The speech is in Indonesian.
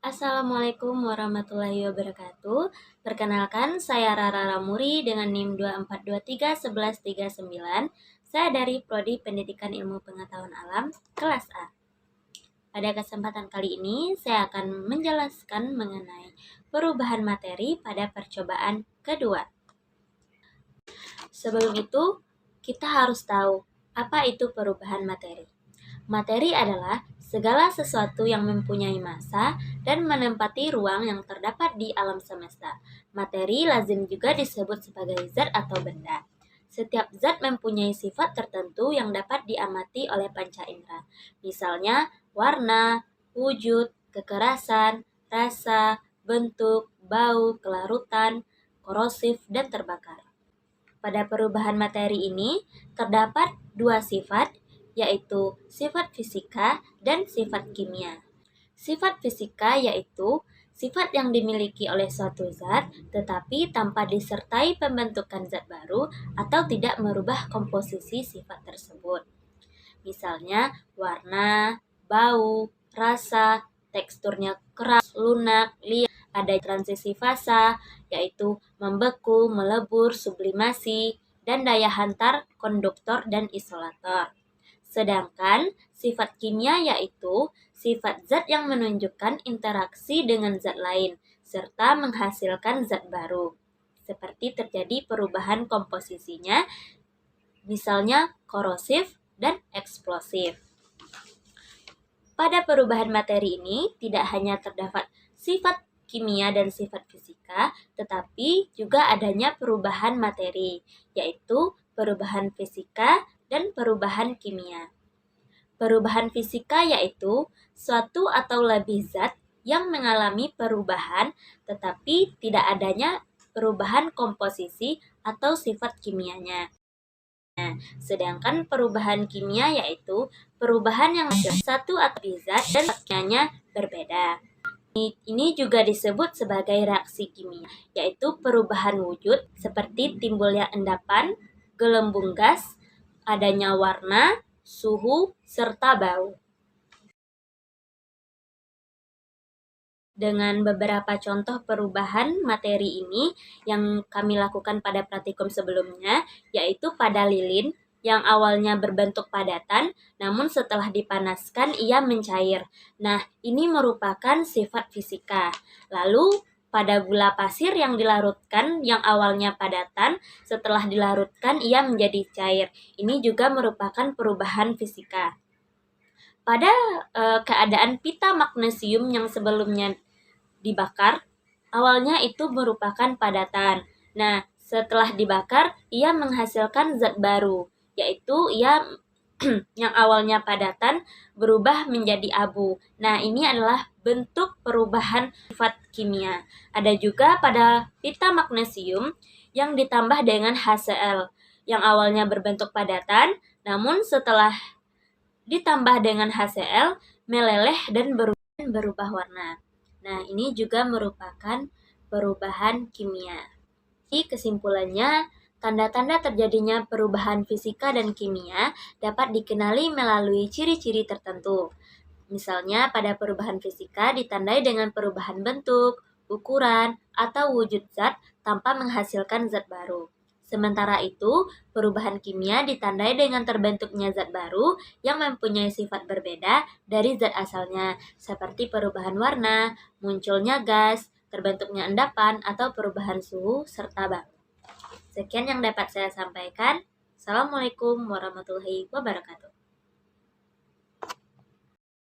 Assalamualaikum warahmatullahi wabarakatuh. Perkenalkan, saya Rara Ramuri dengan NIM 24231139. Saya dari Prodi Pendidikan Ilmu Pengetahuan Alam, kelas A. Pada kesempatan kali ini, saya akan menjelaskan mengenai perubahan materi pada percobaan kedua. Sebelum itu, kita harus tahu apa itu perubahan materi. Materi adalah segala sesuatu yang mempunyai massa dan menempati ruang yang terdapat di alam semesta. Materi lazim juga disebut sebagai zat atau benda. Setiap zat mempunyai sifat tertentu yang dapat diamati oleh panca indera. Misalnya warna, wujud, kekerasan, rasa, bentuk, bau, kelarutan, korosif, dan terbakar. Pada perubahan materi ini terdapat dua sifat, yaitu sifat fisika dan sifat kimia. Sifat fisika yaitu sifat yang dimiliki oleh suatu zat tetapi tanpa disertai pembentukan zat baru atau tidak merubah komposisi sifat tersebut. Misalnya warna, bau, rasa, teksturnya keras, lunak, liat. Ada transisi fasa, yaitu membeku, melebur, sublimasi, dan daya hantar, konduktor, dan isolator. Sedangkan sifat kimia yaitu sifat zat yang menunjukkan interaksi dengan zat lain, serta menghasilkan zat baru. Seperti terjadi perubahan komposisinya, misalnya korosif dan eksplosif. Pada perubahan materi ini tidak hanya terdapat sifat kimia dan sifat fisika, tetapi juga adanya perubahan materi, yaitu perubahan fisika dan perubahan kimia. Perubahan fisika yaitu suatu atau lebih zat yang mengalami perubahan, tetapi tidak adanya perubahan komposisi atau sifat kimianya. Sedangkan perubahan kimia yaitu perubahan yang satu atau lebih zat dan kimianya berbeda. Ini juga disebut sebagai reaksi kimia, yaitu perubahan wujud seperti timbulnya endapan, gelembung gas, adanya warna, suhu, serta bau. Dengan beberapa contoh perubahan materi ini yang kami lakukan pada praktikum sebelumnya, yaitu pada lilin yang awalnya berbentuk padatan, namun setelah dipanaskan ia mencair. Nah, ini merupakan sifat fisika. Lalu, pada gula pasir yang dilarutkan yang awalnya padatan, setelah dilarutkan ia menjadi cair. Ini juga merupakan perubahan fisika. Pada keadaan pita magnesium yang sebelumnya dibakar, awalnya itu merupakan padatan. Nah, setelah dibakar, ia menghasilkan zat baru, yaitu ia yang awalnya padatan berubah menjadi abu. Nah, ini adalah bentuk perubahan sifat kimia. Ada juga pada pita magnesium yang ditambah dengan HCl, yang awalnya berbentuk padatan, namun setelah ditambah dengan HCl, meleleh dan berubah warna. Nah, ini juga merupakan perubahan kimia. Jadi, kesimpulannya, tanda-tanda terjadinya perubahan fisika dan kimia dapat dikenali melalui ciri-ciri tertentu. Misalnya, pada perubahan fisika ditandai dengan perubahan bentuk, ukuran, atau wujud zat tanpa menghasilkan zat baru. Sementara itu, perubahan kimia ditandai dengan terbentuknya zat baru yang mempunyai sifat berbeda dari zat asalnya, seperti perubahan warna, munculnya gas, terbentuknya endapan, atau perubahan suhu, serta bau. Sekian yang dapat saya sampaikan. Assalamualaikum warahmatullahi wabarakatuh.